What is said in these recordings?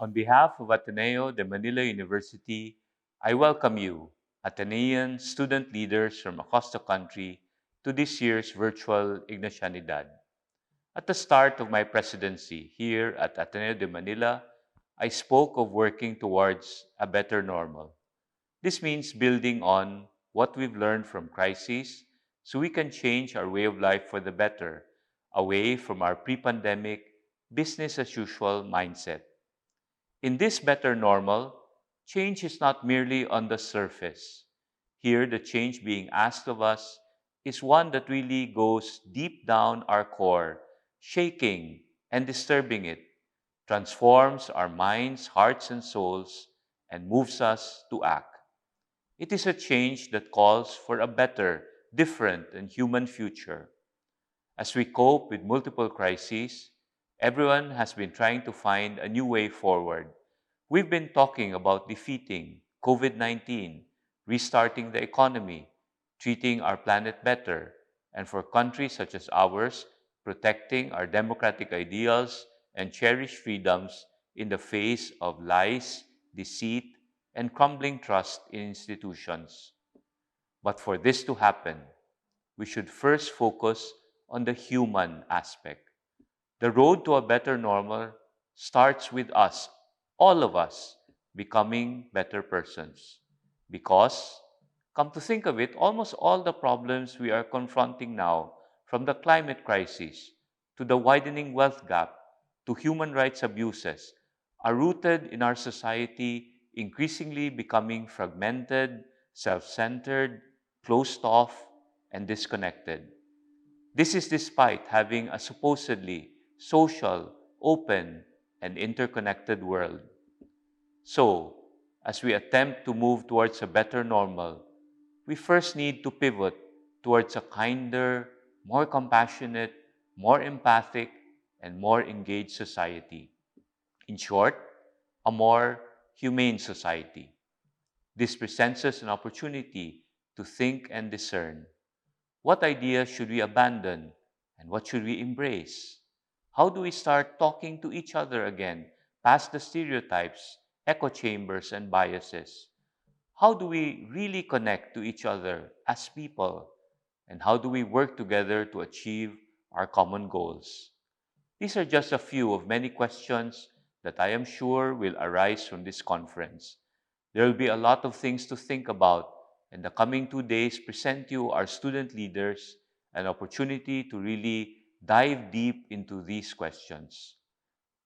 On behalf of Ateneo de Manila University, I welcome you, Atenean student leaders from across the country, to this year's virtual Ignacianidad. At the start of my presidency here at Ateneo de Manila, I spoke of working towards a better normal. This means building on what we've learned from crises so we can change our way of life for the better, away from our pre-pandemic business as usual mindset. In this better normal, change is not merely on the surface. Here, the change being asked of us is one that really goes deep down our core, shaking and disturbing it, transforms our minds, hearts, and souls, and moves us to act. It is a change that calls for a better, different, and human future. As we cope with multiple crises, everyone has been trying to find a new way forward. We've been talking about defeating COVID 19, restarting the economy, treating our planet better, and for countries such as ours, protecting our democratic ideals and cherished freedoms in the face of lies, deceit, and crumbling trust in institutions. But for this to happen, we should first focus on the human aspect. The road to a better normal starts with us, all of us, becoming better persons. Because, come to think of it, almost all the problems we are confronting now, from the climate crisis to the widening wealth gap to human rights abuses, are rooted in our society increasingly becoming fragmented, self centered, closed off, and disconnected. This is despite having a supposedly social, open, and interconnected world. So, as we attempt to move towards a better normal, we first need to pivot towards a kinder, more compassionate, more empathic, and more engaged society. In short, a more humane society. This presents us an opportunity to think and discern. What ideas should we abandon and what should we embrace? How do we start talking to each other again, past the stereotypes, echo chambers, and biases? How do we really connect to each other as people? And how do we work together to achieve our common goals? These are just a few of many questions that I am sure will arise from this conference. There will be a lot of things to think about, and the coming 2 days present you, our student leaders, an opportunity to really dive deep into these questions.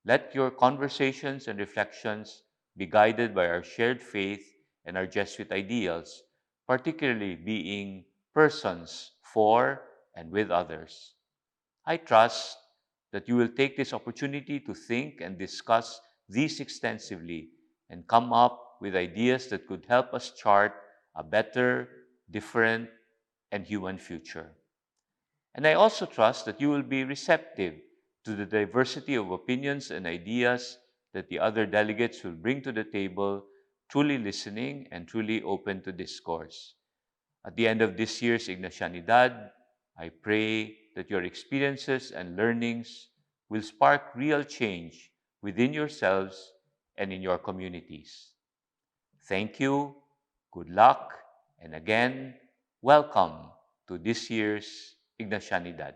Let your conversations and reflections be guided by our shared faith and our Jesuit ideals, particularly being persons for and with others. I trust that you will take this opportunity to think and discuss these extensively and come up with ideas that could help us chart a better, different, and human future. And I also trust that you will be receptive to the diversity of opinions and ideas that the other delegates will bring to the table, truly listening and truly open to discourse. At the end of this year's Ignacianidad, I pray that your experiences and learnings will spark real change within yourselves and in your communities. Thank you, good luck, and again, welcome to this year's Ignacianidad.